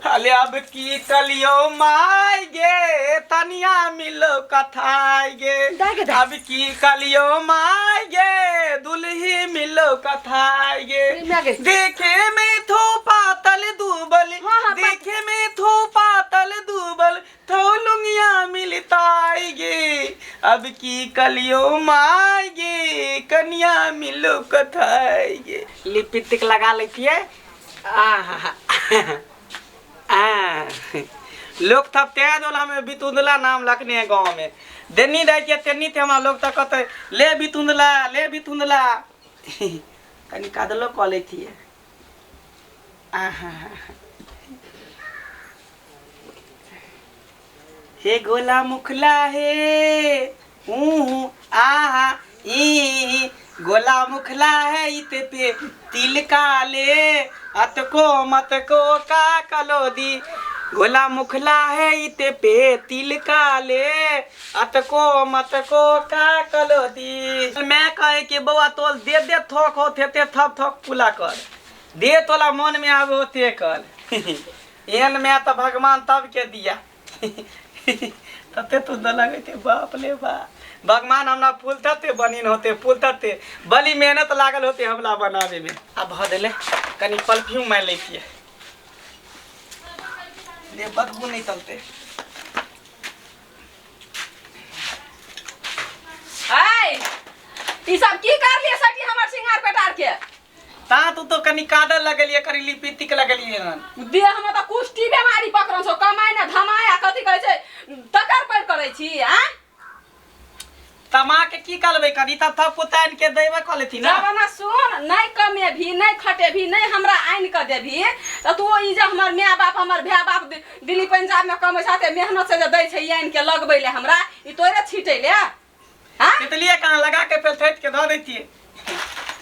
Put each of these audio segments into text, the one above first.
अले अब की कलियो माय गे तनिया मिलो कथाय गे अब की कलियो माय गे दुल्ही मिलो कथाय गे देखे में थो पातल दूबल देखे में थो पातल दूबल थो लुंगिया मिलताय गे अब की कलियो माय गे कनिया मिलो कथाय गे लिपस्टिक लगा लेती है लोग तब तेज वाला में बितुंदला नाम रखने हैं गांव में देनी दाई तेनी थे हमारा लोग तक कहते ले बितुंदला कनी कादलो कॉलेज थी हे गोला मुखला हे आहा ई गोला मुखला है इते पे तिल काले अतको मत को का कलोदी गोला मुखला है इते पे तिल काले अतको मत को का कलोदी मैं कहे कि बउआ तोल दे थोक होते ते थप थप पुला कर दे तोला मन में आवे होते कर एहन में तो भगवान तब के दिया तते तो लगे थे बाप ले बाप भगवान हमरा फूल थते बनिन होते फूल थते बड़ी मेहनत लागल होते हमला बनावे में अब भ देले कनी परफ्यूम मार लेतिए ले बदबू नहीं चलते आय ई सब की कर लिए सटी हमर सिंगार पेटार के ता तू तो कनी कादर लगलिए करी लिपस्टिक लगलिए हन देह में तो कुष्ठी बीमारी पकड़न छो कमाई ना धमाया कथि कहै छै तकर पर करै छी आ तमा के की करबे करी त थप पुतान के देबे क लेथि ना जब ना सुन नहीं कमे भी नहीं खटे भी नहीं हमरा आइन के देभी त तू ई जे हमर माय बाप हमर भाई बाप दिल्ली पंजाब में कमै साथे मेहनत से दै छै आइन के लगबै ले हमरा ई तोरे छिटै ले हां तितलिए कहां लगा के फेर थैत के ध दैतिए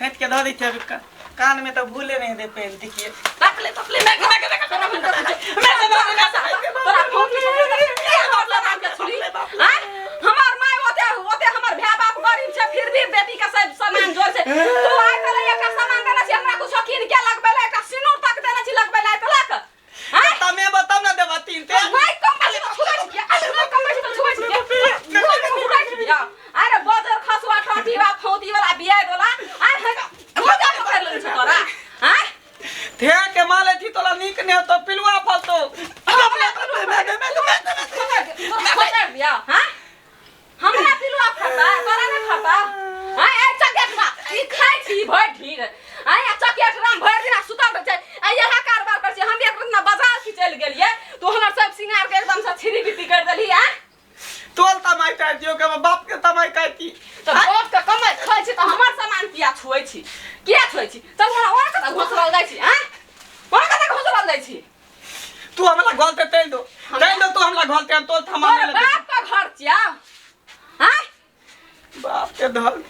थैत के ध दैतिए कान में तो भूले नहीं दे पेन देखिए तकले मैं तोरा फोन के हमार नाम के छुरी हां हमार माय ओते हमर भाई बाप गरीब छै फिर भी बेटी के सब सामान जोर छै तू आइ तले एक सामान देना छै हमरा कुछ शौकीन के लगबेले एक सिनूर तक देना छै लगबेले तलक हां तमे बताव ना देबा तीन ते भाई कम बली तो छुबै छै अरे कम बली तो छुबै छै अरे बदर खसवा ठोटी बा फौती वाला बियाह वाला आ रोजा पकड़ ले छ तोरा हां थे के माले थी तोला नीक ने तो पिलवा फलतो पकड़ दिया हां हमरा पिलवा फटा तोरा ने फटा हां ए चकेटवा ई खाइ छी भर ढीर हां ए चकेट राम भर दिन सुतल छै आ यहा कारबार कर छी हम एक दिन बाजार की चल गेलिए तो हमर सब सिंगार के एकदम से छिरी बिती कर देली हां तोल तमाई काट दियो के बाप के तमाई काटी तो बाप के कमाई खाइ छी तो हमर सामान किया छुई छी किया छुई छी तब हमरा और कता घोसरल जाय छी हां और कता घोसरल जाय छी तू हमरा गलते तेल दो तू हमरा गलते तोल थमा ले बाप का घर छिया हां बाप के धल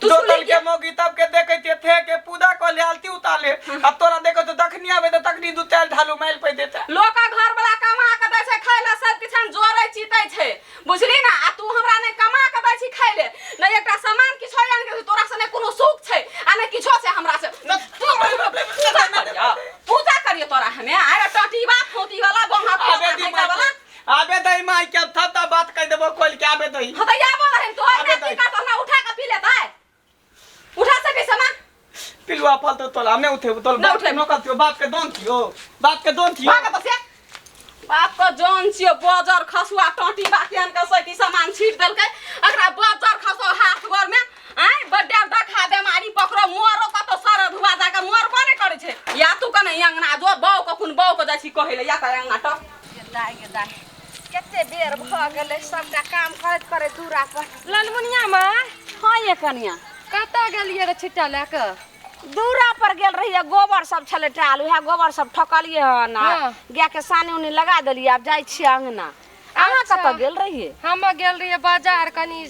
तू तल के मोगी तब के देखैते थे के पूजा को लेलती उताले अब तोरा देखो तो दखनी आवे तो तकनी दू तेल ढालू मैल पे देता लोका घर वाला कमा के दै छै खाइला सब किछन जोरै चितै छै बुझली ना आ तू हमरा नै कमा के दै छी खाइले नै एकटा सामान किछो आन के तोरा से नै कोनो सुख छै आ नै किछो छै हमरा से पूजा करियो तोरा हमे अरे टटीबा फोती वाला बंगा खाइला वाला आबे दई माई के थता बात कह देबो खोल के आबे दई ह त आबो रहन तो आबे का तो ना उठा के पी लेता है उठा सके सामान पिलवा फल तो तोला हमने उठे तोल बाप के नौकर थियो बाप के दोन थियो बाप के दोन थियो बाप के बाप का जान छियो बाजार खसुआ टटी बाकियान के सती सामान छीट देलकै अकरा बाजार खसो हाथ घर में आइ बड्डा देखा दे मारी पकड़ो मोरो का तो सर धुआ जा के मोर कोने करे छै या तू कने अंगना जो बाऊ कखुन बाऊ के जाई छी कहेले या त अंगना त गेदाय केते बेर भ गेलै सबटा काम करत दूरा पर ललमुनिया में हां ये कनिया कत गेलिए रे छिट्टा लेके दूरा पर गेल रहिए गोबर सब छले टाल उहा गोबर सब ठकलिए ह ना गाय के सानी उनी लगा देलिए अब जाई छी अंगना अहाँ कत गेल रहिए हम गेल रहिए बाजार कनी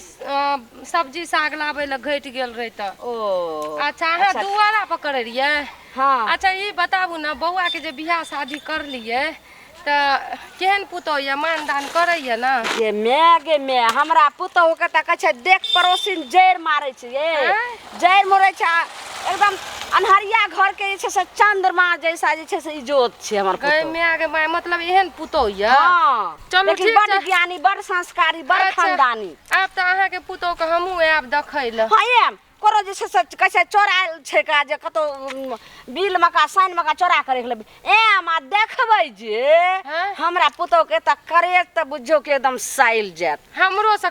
सब्जी साग लाबे ल घट गेल रही त ओ अच्छा अहाँ दुआरा पर करे रहिए हां अच्छा ई बताबू ना बौआ के जे बियाह शादी कर लिए त केहन पुतौ या मान दान करैया ना गे मैं हमरा पुतहु के त कहै छै देख पड़ोसिन जैर मारै छै ये जैर मारै छै एकदम अनहरिया घर के जे छै से चंद्रमा जैसा जे छै से इज्जत छै हमर गए पुतहु मैं के माय मतलब एहन पुतौ या हां चलू लेकिन ठीक बड़ छै ज्ञानी बड़ संस्कारी बड़ अच्छा, खानदानी आब त अहाँ के पुतौ के हमहू आब देखै ल हां एम कोनो जे छै से कहै छै चोरायल छै का जे कतो बिल मका साइन मका चोरा के रख लेबै एम आ देखबै जे हमरा पुतहु के त करे त बुझो के एकदम साइल जात हमरो से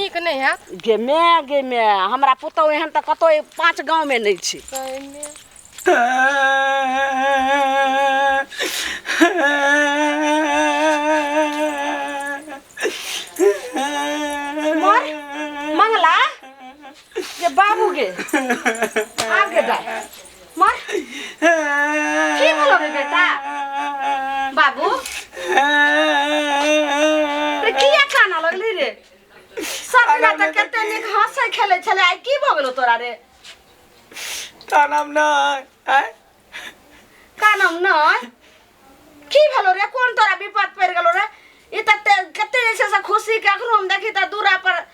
नीक नहीं है गे मैं हमरा पुतहु एहन त कतो 5 गांव में नहीं छै मंगला ये बाबू गे आगे जा मर की बोलो गे बेटा बाबू रे किया खाना लगली रे सब ना त कते निक हंसे खेले छले आई की भ गेलो तोरा रे का नाम नहीं का नाम नहीं की भेलो रे कोन तोरा विपद पड़ गेलो रे ई त कते जैसे से खुशी के अखनो हम देखी त दूरा पर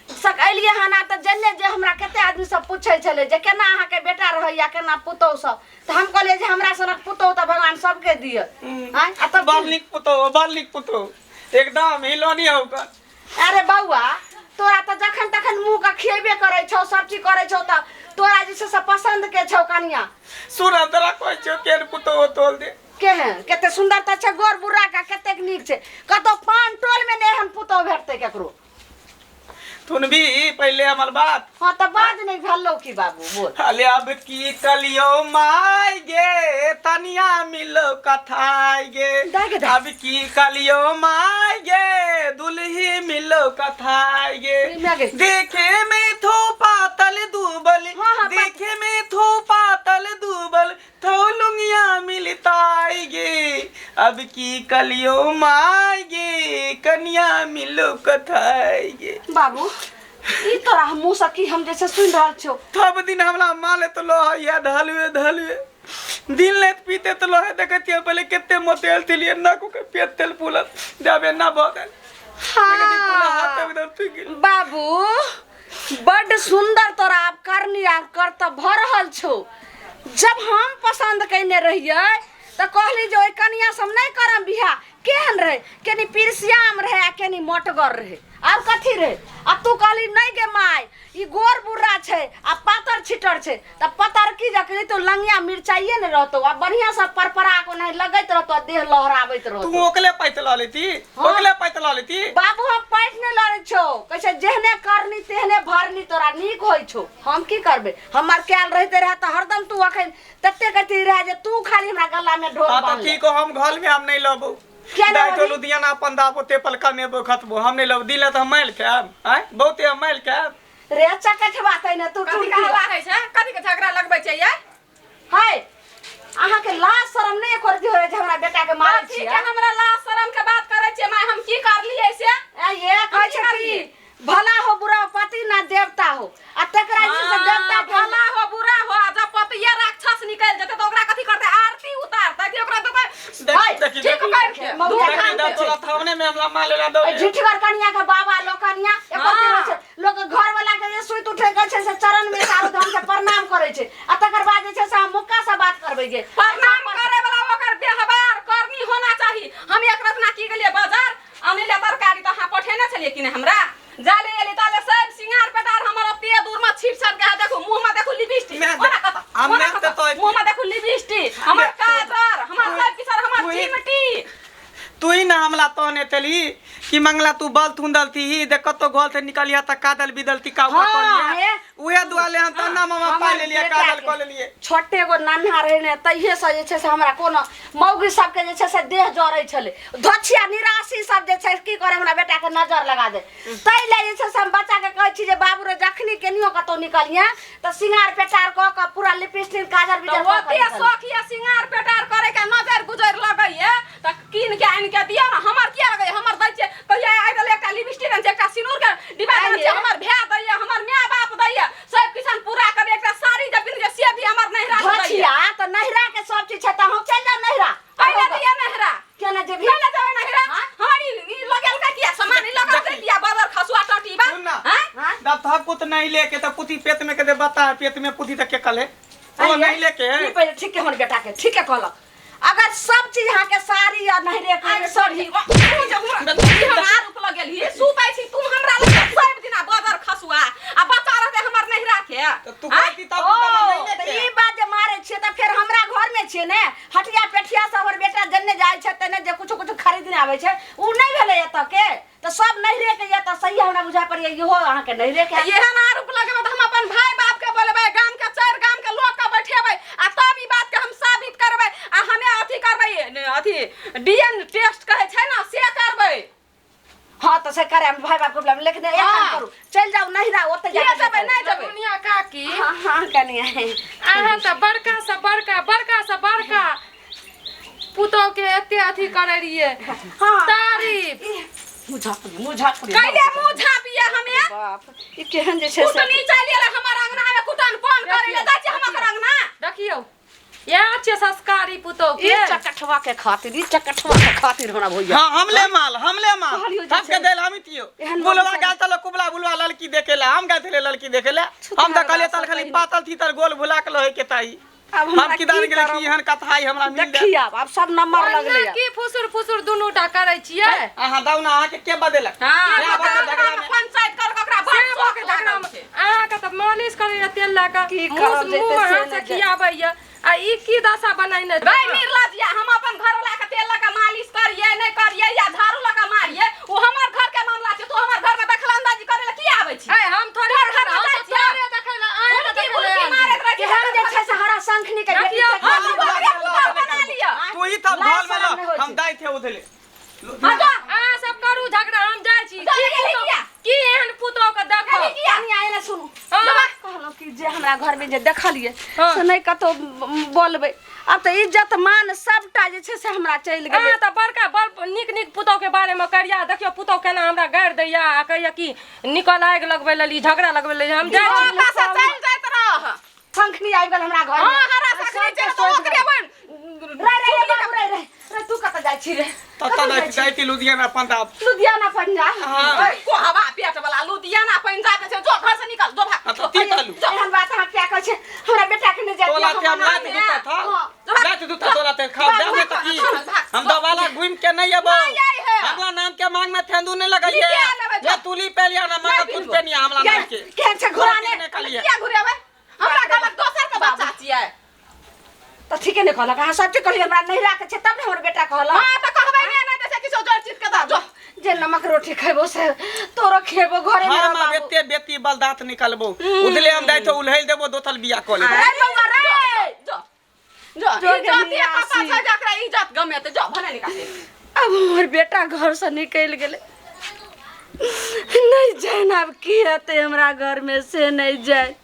सक एलिए हना त जन्ने जे हमरा कते आदमी सब पूछै छले जे केना अहाँ के बेटा रहैया केना पुतौ सब त हम कहलिए जे हमरा सनक पुतौ त भगवान सबके दिय हां आ त बालिक पुतो एकदम हिलोनी होगा अरे बौआ तोरा त जखन तखन मुंह का खिएबे करै छौ सब चीज करै छौ त तोरा जे से पसंद के छौ कनिया सुना तोरा कहै छौ केन पुतो तोल दे केहन कते सुंदर त छै गोर बुरा का कतेक नीक छै कतो पान टोल में ने हम पुतो भेटते केकरो तुन भी पहले हमार बात हां त बाज नहीं भल्लो की बाबू बोल अले अब की कलियो माय गे तनिया मिलो कथाय गे दागे दा। अब की कलियो माय गे दुल्ही मिलो कथाय गे मागे। देखे में थो पातल दूबल हाँ, देखे में थो पातल दूबल थो लुंगिया मिलताय गे अब की कलियो माय गे कनिया मिलो कथाय गे बाबू ई तोरा मुंह से की हम जैसे सुन रहल छौ तब दिन हमरा माले तो लो या ढलवे दिन लेत पीते तो लो देखतिया पहले कितने मोतेल थिलिए ना को के पेट तेल पुलत जाबे ना बदल बाबू बड़ सुंदर तोरा आप करनी आ कर त भरहल छौ जब हम पसंद कैने रहिए त कहली जे ओइ कनिया सब नहीं करम बियाह केहन रहे केनी पिरसियाम रहे केनी मोटगर रहे अब कथी रहे आ तू कहली नहीं गे माय ई गोर बुर्रा छै आ पातर छिटर छै त पतर की जकरी तो लंगिया मिर्चाइए ने रहतो आ बढ़िया से परपरा को नहीं लगैत रहतो देह लहराबैत रहतो तू ओकले पैतला लेती ओकले पैतला लेती बाबू हम पैठ ने लड़े छौ कैसे जेहने करनी तेहने भरनी तोरा नीक होई छौ हम की करबे हमर ख्याल रहते रहे त हरदम तू अखन तत्ते कथी रहे जे तू खाली हमरा गला में ढोल बांध ठीक हो हम घर में हम नहीं लबो क्या दाई तो लुधियाना अपन दाबो ते पलका में बखतबो हम नहीं लब दिले त हम मैल खाब हैं बहुते हम मैल खाब रे चकठ बात है ना तू कथी का लागै छै कथी के झगड़ा लगबै छै ये हाय अहाँ के लाज शरम नहीं कर दियो रे हमरा बेटा के मारै छी ठीक है हमरा लाज शरम के बात करै छै माय हम की करलियै से ये कहै छै कि भला हो बुरा पति ना देवता हो आ तकरा जी से देवता भला हो बुरा हो आ जब पतिया राक्षस निकल जते त ओकरा कथी करते आरती उतारते कि ओकरा तो ठीक कर के मौका तोला थावने में हमरा माल ला दो झिठगर कनिया के बाबा लोकनिया एको दिन छै लोग घर वाला के जे सुइत उठे गय छै से चरण में सारू धाम से प्रणाम करे छै आ तकर बाद जे छै से हम मुक्का से बात करबै जे प्रणाम करे वाला ओकर व्यवहार करनी होना चाहिए हम एक रत्ना की गेलिए बाजार अनिले तरकारी त हां पठेने छलिए कि ने हमरा जाले एली ताले सब सिंगार पटार हमर अपने दूर में छीट छट के देखो मुंह में देखो लिपस्टिक ओना कत हमने तो मुंह में देखो लिपस्टिक हमर काजर हमर सब किसर हमर चिमटी तू ही ना हमला तोने तली कि मंगला तू बल थुंदलती ही देख तो गोल से निकलिया त कादल बिदलती का ऊपर कोलिया उहे दुआले हम तना मामा पा ले लिया कादल को ले लिए छोटे गो नन्हा रहे ने तइहे से जे छै से हमरा कोनो मौगी सब के जे छै से देह जरै छले धछिया निराशी सब जे छै की करे हमरा बेटा के नजर लगा दे तै ले जे छै से हम बच्चा के कहै छी जे बाबू रे जखनी केनियो कतो निकलिया त सिंगार पेटार क के पूरा लिपस्टिक काजर बिजर क ओते शौकिया सिंगार पेटार करे के नजर गुजर लगैए त किन के आइन के दिया ना हमर किया लगै हमर दै छै कहिया आइदल एकटा लिपस्टिक छै एकटा सिनूर के डिब्बा छै हमर भै दैया हमर माय बाप दैया सब किसान पूरा करे एकटा साड़ी जब बिन जे से भी हमर नहिरा दैया धछिया त नहिरा के सब चीज छै त हम चल जा नहिरा पहिले दिया नहिरा केना जे भी नहीं लेके तो पुती पेट में के दे बता है पेट में पुती तक के कल है वो नहीं लेके ई पहले ठीक है हमर बेटा के ठीक है कहलक अगर सब चीज यहाँ के साड़ी और नहीं रे सॉरी हमार रुक लगल ही सुतै छी तुम हमरा लग सब दिना बदर खसुआ आ बच्चा रहते हमर नहीं राखे तो तू कहती तब नहीं तो लेके ई बात जे मारे छिए त फिर हमरा घर में छिए ने हटिया पेठिया से हमर बेटा जन्ने जाय छै तने जे कुछ खरीदने आवे छै उ नहीं भेले एत के तो सब नहीं रे के या त सही हमरा बुझा पड़िए इहो अहाँ के नहीं रे के ये ना रुक लगे त हम अपन भाई बाप के बोलबे गांव के चार गांव के लोग के बैठेबे आ तब ई बात के हम साबित करबे आ हमें अथी करबे अथी डीएन टेस्ट कहे छै ना से करबे हां तो से करे हम भाई बाप को बोला लेकिन एक काम करू चल जाओ नहीं रा ओते जा जबे नहीं जबे दुनिया काकी हां कनिया है अहाँ त बड़का से बड़का पुतो के एते अथी करे रहिए हां तारीफ मुझा कैले मुंह झापिए हमें बाप ई केहन जे छै तू तो नहीं चलिए हमार अंगना में कुटन फोन करे ले जाय छी हमर अंगना देखियो या अच्छे संस्कारी पुतो ई के चकठवा के खातिर होना भैया हां हमले माल कहलियो जे सबके देल हम तियो एहन बुलवा मौसम- गाल तल कुबला बुलवा लड़की देखेला हम गए थे लड़की देखेला हम त कहले तल खाली पातल थी तर गोल भुला के लहे के ताई अब हम की दान गेले की एहन कथाई हमरा मिल दे देखिया अब सब नंबर लगले की फुसुर दुनूटा करे छियै अहाँ दाउ ना अहाँ के बदेलक हां या बात झगड़ा में पंचायत कर ककरा सेबो बात के झगड़ा में अहाँ के त मालिश करे तेल ला के की करब जैते मुंह से हाथ से न खियाबै या आ ई की दशा बनाइने भाई मिरला दिया हम अपन घर वाला के तेल लगा मालिश करिए नहीं करिए या झाड़ू लगा मारिए वो हमर घर के मामला छै तू हमर घर में दखलंदाजी करे ले की आबै छी ए हम थोड़े तोहर घर में हम जाइ तो छियै। तोरे देखैला आए बुलकी देखैला बुलकी मारत रह केहन जे छै से हरा शंखनी के बेटी देखियो, से हम घर के पुकार बना लिया तू ही तब लाज घर में शरम नहीं होय हम छै। दाई थे उधले हटा अहाँ सब करू झगड़ा हम जाइ छी जा गेली किया? की एहन पुतो के देखो गेली किया? कनी आए ना सुनू हाँ। कहलो कि जे हमरा घर में जे देखलिए हाँ। से नहीं कतो बोलबे अब तो इज्जत मान सबटा जे छै से हमरा चल गेले अहाँ त बड़का बड़ नीक पुतो के बारे में करिया देखियो पुतो केना हमरा गाड़ दैया आ कहैया कि निकल आग लगबै लेली झगड़ा लगबै लेली हम जाइ छी ओकरा से चल जाइत रह शंखनी आबि गेल हमरा घर में हां हरा सकरी चल तो ओकरे बन रे तू कत जाइ छी रे तत दाई थी लुधियाना पंजाब लुधियाना पंजाब हां को हवा पेट वाला लुधियाना पंजाब से जो घर से निकल जो भाग तो ती तालू एहन बात हम क्या कहै छै हमरा बेटा के ने जाय तोला ते हम लात दूता था लात दूता तोला ते खा दे में तो की हम दवाला घूम के नहीं अब हमरा नाम के मांग में थेंदू नहीं लगाइए ये तुली पे लिया ना मांग तुझ पे नहीं हमरा नाम के केहन छै घोराने निकालिए क्या घुरेबै हमरा गलत दोसर के बच्चा छियै तो ठीके ने कहलक अहाँ सब कहलिए हमरा नहीं राखे छै तब ने हमर बेटा कहलक हां त कहबै नहीं देसे किछो जड़ चीज के दा जो जे नमक रोटी खेबो से तोरो खेबो घरे में हम बेते बेती बल दांत निकलबो उधले हम दाई तो उलहेल देबो दोतल बिया क लेबो अरे बउआ रे जो जो जो इज्जत के ये पता नियासी। छै जकरा इज्जत गमे त जो भने निकाल अब हमर बेटा घर से निकल गेले नहीं जान अब की हेते हमरा घर में से नहीं जाए